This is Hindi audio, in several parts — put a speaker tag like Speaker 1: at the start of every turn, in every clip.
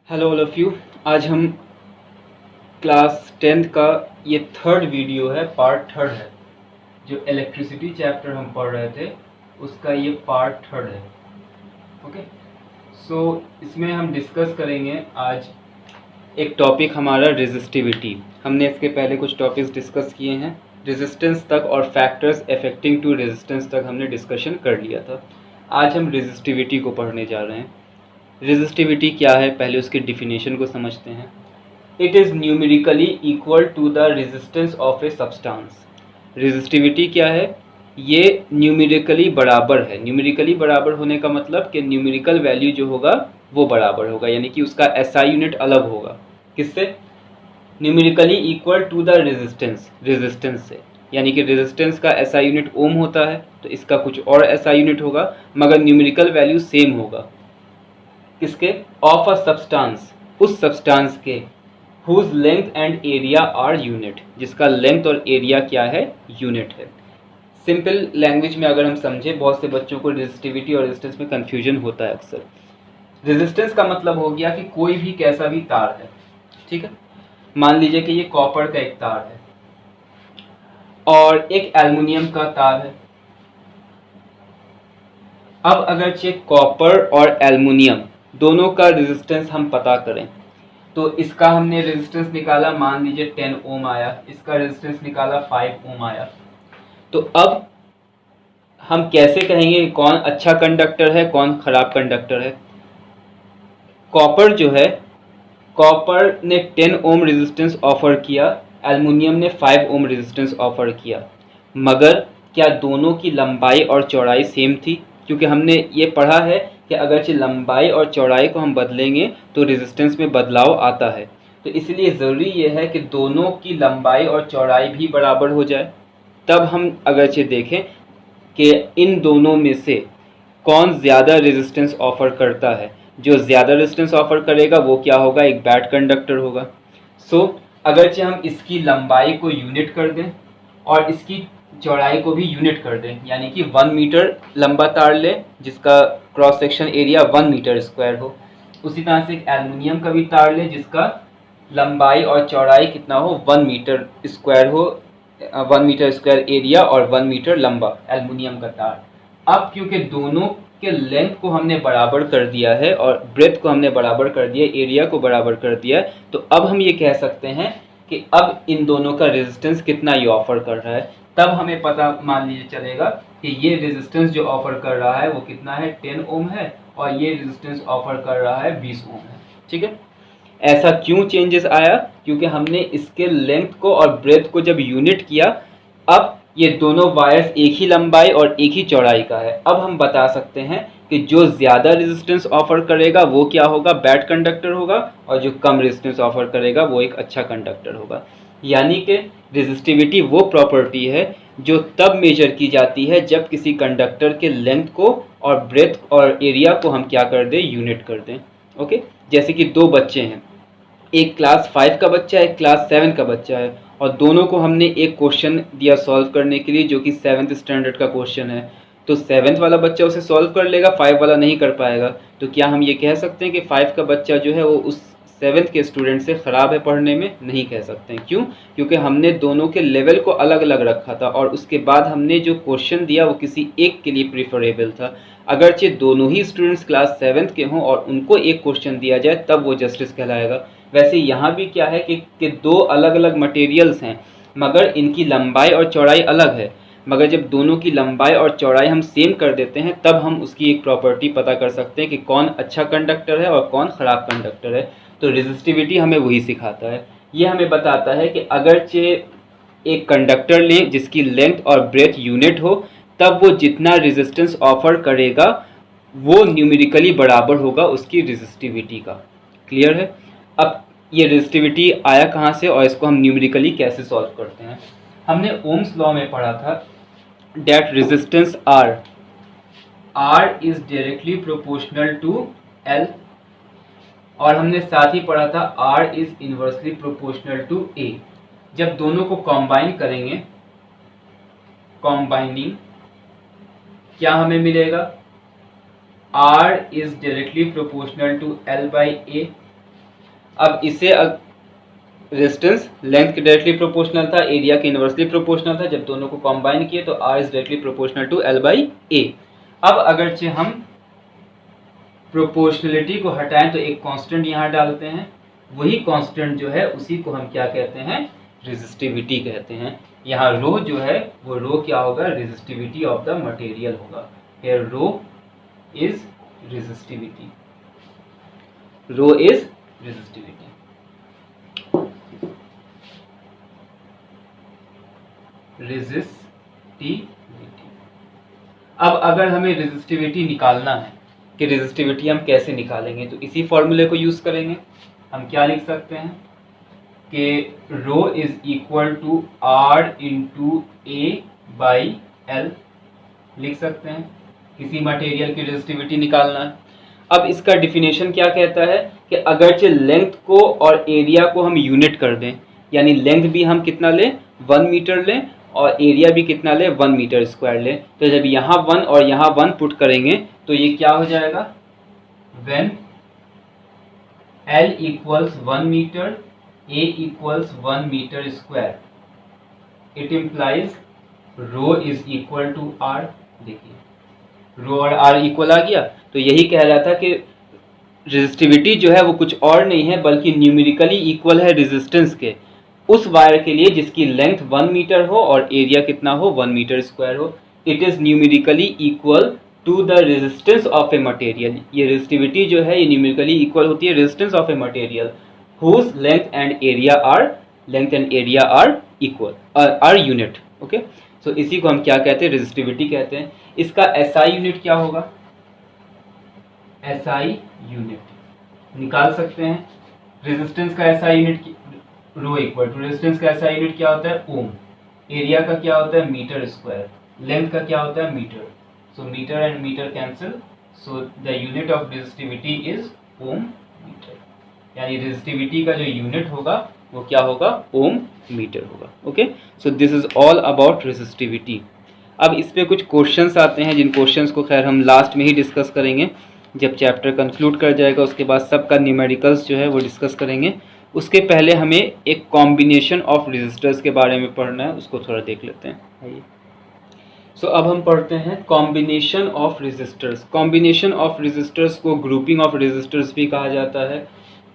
Speaker 1: Hello all of you. आज हम क्लास 10th का ये थर्ड वीडियो है, पार्ट थर्ड है। जो इलेक्ट्रिसिटी चैप्टर हम पढ़ रहे थे उसका ये पार्ट थर्ड है। ओके, सो इसमें हम डिस्कस करेंगे आज एक टॉपिक हमारा रेजिस्टिविटी। हमने इसके पहले कुछ टॉपिक्स डिस्कस किए हैं, रेजिस्टेंस तक और फैक्टर्स अफेक्टिंग टू रेजिस्टेंस तक हमने डिस्कशन कर लिया था। आज हम रेजिस्टिविटी को पढ़ने जा रहे हैं। रेजिस्टिविटी क्या है, पहले उसके डिफिनेशन को समझते हैं। It is numerically equal to the resistance of a substance. Resistivity क्या है, ये न्यूमेरिकली बराबर है। न्यूमेरिकली बराबर होने का मतलब कि न्यूमेरिकल वैल्यू जो होगा वो बराबर होगा, यानी कि उसका एसआई यूनिट अलग होगा। किससे? Numerically equal to the resistance, resistance से। यानी कि रेजिस्टेंस का एसआई यूनिट ओम होता है तो इसका कुछ और एसआई यूनिट होगा, मगर न्यूमेरिकल वैल्यू सेम होगा। किसके? ऑफ अ सब्सटेंस, उस सब्सटेंस के, whose length and area are unit, जिसका लेंथ और एरिया क्या है? यूनिट है। सिंपल लैंग्वेज में अगर हम समझे, बहुत से बच्चों को रेजिस्टिविटी और रेजिस्टेंस में कंफ्यूजन होता है अक्सर। रेजिस्टेंस का मतलब हो गया कि कोई भी कैसा भी तार है, ठीक है। मान लीजिए कि ये कॉपर का एक तार है और एक एल्युमिनियम का तार है। अब अगर कॉपर और एल्युमिनियम दोनों का रेजिस्टेंस हम पता करें तो इसका हमने रेजिस्टेंस निकाला, मान लीजिए 10 ओम आया, इसका रेजिस्टेंस निकाला 5 ओम आया। तो अब हम कैसे कहेंगे कौन अच्छा कंडक्टर है कौन खराब कंडक्टर है? कॉपर जो है, कॉपर ने 10 ओम रेजिस्टेंस ऑफर किया, एल्युमिनियम ने 5 ओम रेजिस्टेंस ऑफर किया, मगर क्या दोनों की लंबाई और चौड़ाई सेम थी? क्योंकि हमने ये पढ़ा है कि अगरचे लंबाई और चौड़ाई को हम बदलेंगे तो रेजिस्टेंस में बदलाव आता है। तो इसलिए ज़रूरी ये है कि दोनों की लंबाई और चौड़ाई भी बराबर हो जाए। तब हम अगरचे देखें कि इन दोनों में से कौन ज़्यादा रेजिस्टेंस ऑफर करता है। जो ज़्यादा रेजिस्टेंस ऑफर करेगा वो क्या होगा? एक बैड कंडक्टर होगा। अगरचे हम इसकी लंबाई को यूनिट कर दें और इसकी चौड़ाई को भी यूनिट कर दें, यानी कि 1 मीटर लंबा तार लें जिसका cross section area 1 metre square हो। उसी तरह से एक एल्युमिनियम का भी तार लें जिसका लंबाई और चौड़ाई कितना हो? 1 मीटर स्क्वायर हो, 1 मीटर स्क्वायर एरिया और 1 मीटर लंबा एल्युमिनियम का तार। अब क्योंकि दोनों के लेंथ को हमने बराबर कर दिया है और ब्रेथ को हमने बराबर कर दिया, एरिया को बराबर कर दिया है, तो अब हम ये कह सकते हैं कि अब इन दोनों का रेजिस्टेंस कितना ये ऑफर कर रहा है। तब हमें पता मान लीजिए चलेगा कि ये रेजिस्टेंस जो ऑफर कर रहा है वो कितना है? 10 ओम है और ये रेजिस्टेंस ऑफर कर रहा है 20 ओम है, ठीक है। ऐसा क्यों चेंजेस आया? क्योंकि हमने इसके लेंथ को और ब्रेथ को जब यूनिट किया, अब ये दोनों वायर्स एक ही लंबाई और एक ही चौड़ाई का है। अब हम बता सकते हैं कि जो ज़्यादा रेजिस्टेंस ऑफर करेगा वो क्या होगा? बैड कंडक्टर होगा, और जो कम रेजिस्टेंस ऑफर करेगा वो एक अच्छा कंडक्टर होगा। यानी कि रेजिस्टिविटी वो प्रॉपर्टी है जो तब मेजर की जाती है जब किसी कंडक्टर के लेंथ को और ब्रेथ और एरिया को हम क्या कर दें? यूनिट कर दें। ओके, जैसे कि दो बच्चे हैं, एक क्लास 5 का बच्चा है, एक क्लास 7 का बच्चा है, और दोनों को हमने एक क्वेश्चन दिया सॉल्व करने के लिए जो कि 7th स्टैंडर्ड का क्वेश्चन है। तो 7th वाला बच्चा उसे सॉल्व कर लेगा, 5 वाला नहीं कर पाएगा। तो क्या हम ये कह सकते हैं कि 5 का बच्चा जो है वो उस 7th के स्टूडेंट से ख़राब है पढ़ने में? नहीं कह सकते हैं। क्यों? क्योंकि हमने दोनों के लेवल को अलग अलग रखा था और उसके बाद हमने जो क्वेश्चन दिया वो किसी एक के लिए प्रीफरेबल था। अगरचे दोनों ही स्टूडेंट्स क्लास 7th के हों और उनको एक क्वेश्चन दिया जाए तब वो जस्टिस कहलाएगा। वैसे यहाँ भी क्या है कि दो अलग अलग मटेरियल्स हैं मगर इनकी लंबाई और चौड़ाई अलग है, मगर जब दोनों की लंबाई और चौड़ाई हम सेम कर देते हैं तब हम उसकी एक प्रॉपर्टी पता कर सकते हैं कि कौन अच्छा कंडक्टर है और कौन ख़राब कंडक्टर है। तो रेजिस्टिविटी हमें वही सिखाता है। ये हमें बताता है कि अगरचे एक कंडक्टर लें जिसकी लेंथ और ब्रेथ यूनिट हो, तब वो जितना रेजिस्टेंस ऑफर करेगा वो न्यूमेरिकली बराबर होगा उसकी रेजिस्टिविटी का। क्लियर है? अब ये रेजिस्टिविटी आया कहाँ से और इसको हम न्यूमेरिकली कैसे सॉल्व करते हैं? हमने ओम्स लॉ में पढ़ा था that resistance R is directly proportional to L, और हमने साथ ही पढ़ा था R is inversely proportional to A। जब दोनों को कॉम्बाइन करेंगे, कॉम्बाइनिंग, क्या हमें मिलेगा? R is directly proportional to L by A। अब इसे रेजिस्टेंस लेंथ के डायरेक्टली प्रोपोर्शनल था, एरिया के इनवर्सली प्रोपोर्शनल था। जब दोनों को कंबाइन किए तो R is directly proportional to L by A। अब अगरचे हम प्रोपोर्शनलिटी को हटाएं तो एक कांस्टेंट यहाँ डालते हैं, वही कांस्टेंट जो है उसी को हम क्या कहते हैं, रेजिस्टिविटी कहते हैं। यहाँ रो जो है वो रो क्या होगा, रेजिस्टिविटी ऑफ द मटेरियल होगा। Here rho is resistivity, rho is resistivity. Resistivity. अब अगर हमें रेजिस्टिविटी निकालना है कि रेजिस्टिविटी हम कैसे निकालेंगे, तो इसी फॉर्मूले को यूज करेंगे। हम क्या लिख सकते हैं कि rho is equal to R into A by L लिख सकते हैं। किसी मटेरियल की रेजिस्टिविटी निकालना है। अब इसका डिफिनेशन क्या कहता है कि अगरचे लेंथ को और एरिया को हम यूनिट कर दें, यानी लेंथ भी हम कितना लें, 1 मीटर लें, और एरिया भी कितना ले, 1 मीटर स्क्वायर ले, तो जब यहाँ 1 और यहाँ 1 पुट करेंगे तो ये क्या हो जाएगा, when L equals 1 metre, A equals 1 metre square, it implies rho is equal to R। देखिए रो और R इक्वल आ गया। तो यही कह रहा था कि रेजिस्टिविटी जो है वो कुछ और नहीं है बल्कि न्यूमेरिकली इक्वल है रेजिस्टेंस के, उस वायर के लिए जिसकी लेंथ 1 मीटर हो और एरिया कितना हो, 1 मीटर स्क्वायर हो। It is numerically equal to the resistance of a material. ये रेजिस्टिविटी जो है ये न्यूमेरिकली इक्वल होती है resistance of a material whose length and area are equal, are unit. Okay, so इसी को हम क्या कहते हैं, रेजिस्टिविटी कहते हैं। इसका SI यूनिट क्या होगा, SI यूनिट निकाल सकते हैं। रेजिस्टेंस का SI unit rho equal to resistance का SI यूनिट क्या होता है, ओम। एरिया का क्या होता है, मीटर स्क्वायर। लेंथ का क्या होता है, metre. So metre and metre cancel, so the unit of resistivity is ohm metre. यानी रेजिस्टिविटी का जो यूनिट होगा वो क्या होगा, ओम मीटर होगा। Okay, so this is all about resistivity. अब इस पे कुछ क्वेश्चंस आते हैं, जिन क्वेश्चंस को खैर हम लास्ट में ही डिस्कस करेंगे, जब चैप्टर कंक्लूड कर जाएगा उसके बाद सबका न्यूमेरिकल्स जो है वो डिस्कस करेंगे। उसके पहले हमें एक कॉम्बिनेशन ऑफ रेजिस्टर्स के बारे में पढ़ना है, उसको थोड़ा देख लेते हैं। आइए, सो अब हम पढ़ते हैं combination of resistors. Combination of resistors को ग्रुपिंग ऑफ रेजिस्टर्स भी कहा जाता है,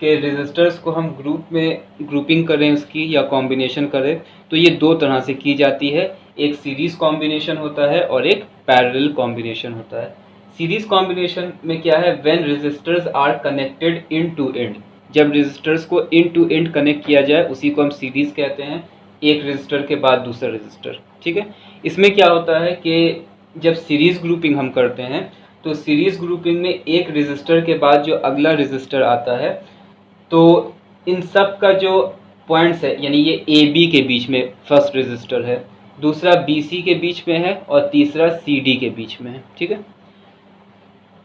Speaker 1: कि रेजिस्टर्स को हम ग्रुप में ग्रुपिंग करें उसकी या कॉम्बिनेशन करें तो ये दो तरह से की जाती है। एक सीरीज कॉम्बिनेशन होता है और एक पैरेलल कॉम्बिनेशन होता है। सीरीज कॉम्बिनेशन में क्या है, when resistors are connected in to end, जब रेजिस्टर्स को इन टू एंड कनेक्ट किया जाए उसी को हम सीरीज कहते हैं, एक रेजिस्टर के बाद दूसरा रेजिस्टर। ठीक है, इसमें क्या होता है कि जब सीरीज ग्रुपिंग हम करते हैं तो सीरीज ग्रुपिंग में एक रेजिस्टर के बाद जो अगला रेजिस्टर आता है तो इन सब का जो पॉइंट्स है, यानी ये AB के बीच में फर्स्ट रेजिस्टर है, दूसरा BC के बीच में है और तीसरा CD के बीच में है। ठीक है,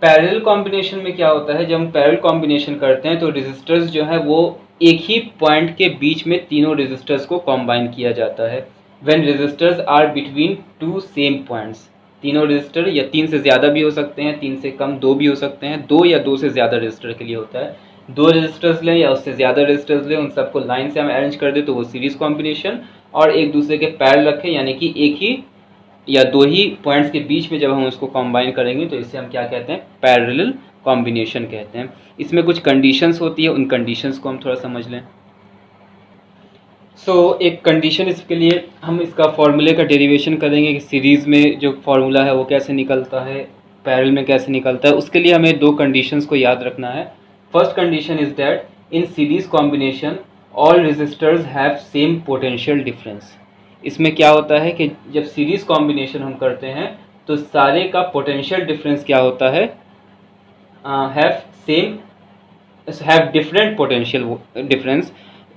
Speaker 1: पैरेलल कॉम्बिनेशन में क्या होता है, जब हम पैरेलल कॉम्बिनेशन करते हैं तो रेजिस्टर्स जो है वो एक ही पॉइंट के बीच में तीनों रेजिस्टर्स को कॉम्बाइन किया जाता है। When resistors are between two same points, तीनों रेजिस्टर या 3 से ज़्यादा भी हो सकते हैं, 3 से कम 2 भी हो सकते हैं, 2 या 2 से ज़्यादा रेजिस्टर के लिए होता है। 2 रेजिस्टर्स लें या उससे ज़्यादा रेजिस्टर्स लें, उन सबको लाइन से हम अरेंज कर दें तो वो सीरीज कॉम्बिनेशन, और एक दूसरे के पैरेलल रखें यानी कि एक ही या 2 ही पॉइंट्स के बीच में जब हम उसको कंबाइन करेंगे तो इसे हम क्या कहते हैं, पैरेलल कॉम्बिनेशन कहते हैं। इसमें कुछ कंडीशंस होती है, उन कंडीशंस को हम थोड़ा समझ लें। एक कंडीशन, इसके लिए हम इसका फॉर्मूले का डेरिवेशन करेंगे कि सीरीज़ में जो फार्मूला है वो कैसे निकलता है, पैरेलल में कैसे निकलता है। उसके लिए हमें 2 कंडीशंस को याद रखना है। First condition is that in series combination all resistors have same potential difference. इसमें क्या होता है कि जब सीरीज कॉम्बिनेशन हम करते हैं तो सारे का पोटेंशियल डिफरेंस क्या होता है, हैव डिफरेंट पोटेंशियल डिफरेंस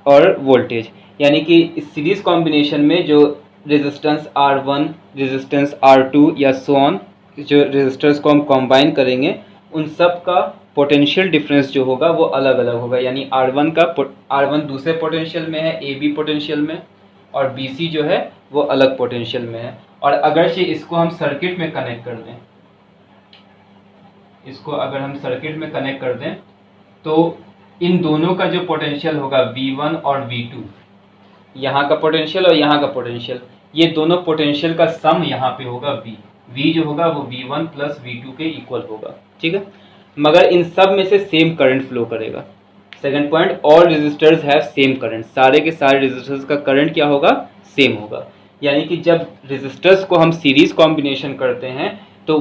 Speaker 1: और वोल्टेज। यानी कि इस सीरीज कॉम्बिनेशन में जो रेजिस्टेंस R1, रेजिस्टेंस R2 या सो ऑन, जो रेजिस्टर्स को हम कंबाइन करेंगे उन सब का पोटेंशियल डिफरेंस जो होगा वो अलग अलग होगा। यानी R1 दूसरे पोटेंशियल में है, AB पोटेंशियल में, और BC जो है वो अलग पोटेंशियल में है। और अगर से इसको हम सर्किट में कनेक्ट कर दें, इसको अगर हम सर्किट में कनेक्ट कर दें तो इन दोनों का जो पोटेंशियल होगा V1 और V2, यहाँ का पोटेंशियल और यहाँ का पोटेंशियल, ये दोनों पोटेंशियल का सम यहाँ पे होगा V जो होगा वो V1 प्लस V2 के इक्वल होगा, ठीक है। मगर इन सब में से सेम करंट फ्लो करेगा। Second point, all resistors have same current, सारे के सारे रेजिस्टर्स का करंट क्या होगा, सेम होगा। यानी कि जब रेजिस्टर्स को हम सीरीज कॉम्बिनेशन करते हैं, तो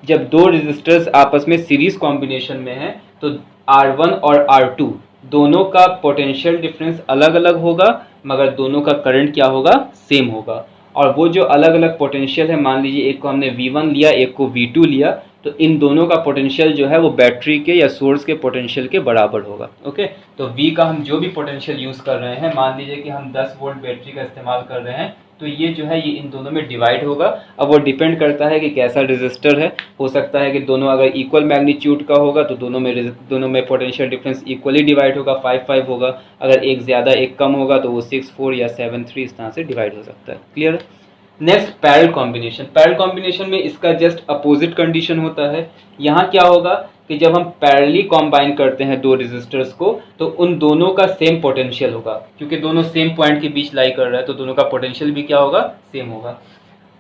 Speaker 1: जब दो रेजिस्टर्स आपस में सीरीज कॉम्बिनेशन में हैं, तो R1 और R2 दोनों का पोटेंशियल डिफरेंस अलग अलग होगा, मगर दोनों का करंट क्या होगा, सेम होगा। और वो जो अलग अलग पोटेंशियल है, मान लीजिए एक को हमने V1 लिया, एक को V2 लिया, तो इन दोनों का पोटेंशियल जो है वो बैटरी के या सोर्स के पोटेंशियल के बराबर होगा। ओके, तो V का हम जो भी पोटेंशियल यूज़ कर रहे हैं, मान लीजिए कि हम 10 वोल्ट बैटरी का इस्तेमाल कर रहे हैं, तो ये जो है ये इन दोनों में डिवाइड होगा। अब वो डिपेंड करता है कि कैसा रेजिस्टर है, हो सकता है कि दोनों अगर इक्वल मैग्नीट्यूड का होगा तो दोनों में पोटेंशियल डिफरेंस इक्वली डिवाइड होगा, 5-5 होगा। अगर एक ज़्यादा एक कम होगा तो वो 6-4 या 7-3 इस तरह से डिवाइड हो सकता है। Clear. Next, parallel combination. Parallel combination में इसका जस्ट अपोजिट कंडीशन होता है। यहाँ क्या होगा कि जब हम पैरेलली कॉम्बाइन करते हैं दो रेजिस्टर्स को, तो उन दोनों का सेम पोटेंशियल होगा, क्योंकि दोनों सेम पॉइंट के बीच लाई कर रहा है, तो दोनों का पोटेंशियल भी क्या होगा, सेम होगा।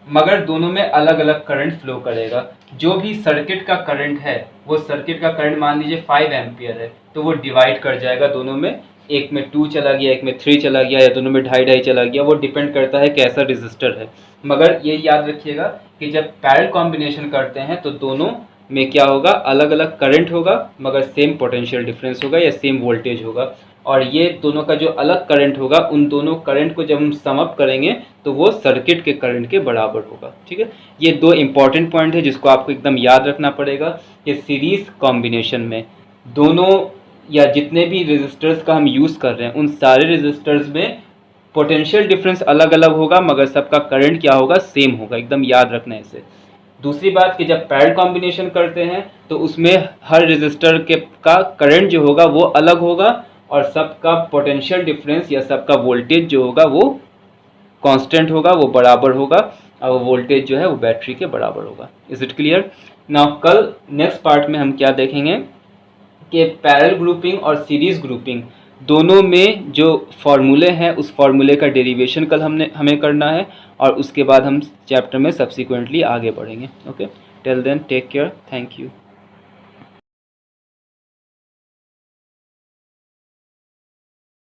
Speaker 1: मगर दोनों में अलग अलग करंट फ्लो करेगा। जो भी सर्किट का करंट है, वो सर्किट का करंट मान लीजिए 5 एम्पियर है, तो वो डिवाइड कर जाएगा दोनों में, एक में 2 चला गया, एक में 3 चला गया, या दोनों में 2.5 चला गया। वो डिपेंड करता है कैसा रेजिस्टर है। मगर ये याद रखिएगा कि जब पैरेलल कॉम्बिनेशन करते हैं तो दोनों में क्या होगा, अलग अलग करंट होगा, मगर सेम पोटेंशियल डिफरेंस होगा या सेम वोल्टेज होगा। और ये दोनों का जो अलग करंट होगा, उन दोनों करंट को जब हम सम अप करेंगे तो वो सर्किट के करंट के बराबर होगा, ठीक है। ये दो इंपॉर्टेंट पॉइंट है जिसको आपको एकदम याद रखना पड़ेगा कि सीरीज कॉम्बिनेशन में दोनों या जितने भी रेजिस्टर्स का हम यूज़ कर रहे हैं, उन सारे रेजिस्टर्स में पोटेंशियल डिफरेंस अलग अलग होगा, मगर सबका करंट क्या होगा, सेम होगा। एकदम याद रखना है इसे। दूसरी बात कि जब पैरेलल कॉम्बिनेशन करते हैं तो उसमें हर रेजिस्टर के का करंट जो होगा वो अलग होगा, और सबका पोटेंशियल डिफरेंस या सबका वोल्टेज जो होगा वो कांस्टेंट होगा, वो बराबर होगा, और वोल्टेज जो है वो बैटरी के बराबर होगा। Is it clear. नाउ कल नेक्स्ट पार्ट में हम क्या देखेंगे कि पैरेलल ग्रुपिंग और सीरीज ग्रुपिंग दोनों में जो फॉर्मूले हैं, उस फॉर्मूले का डेरिवेशन कल हमें करना है, और उसके बाद हम चैप्टर में सब्सिक्वेंटली आगे बढ़ेंगे। Okay, till then take care, thank you.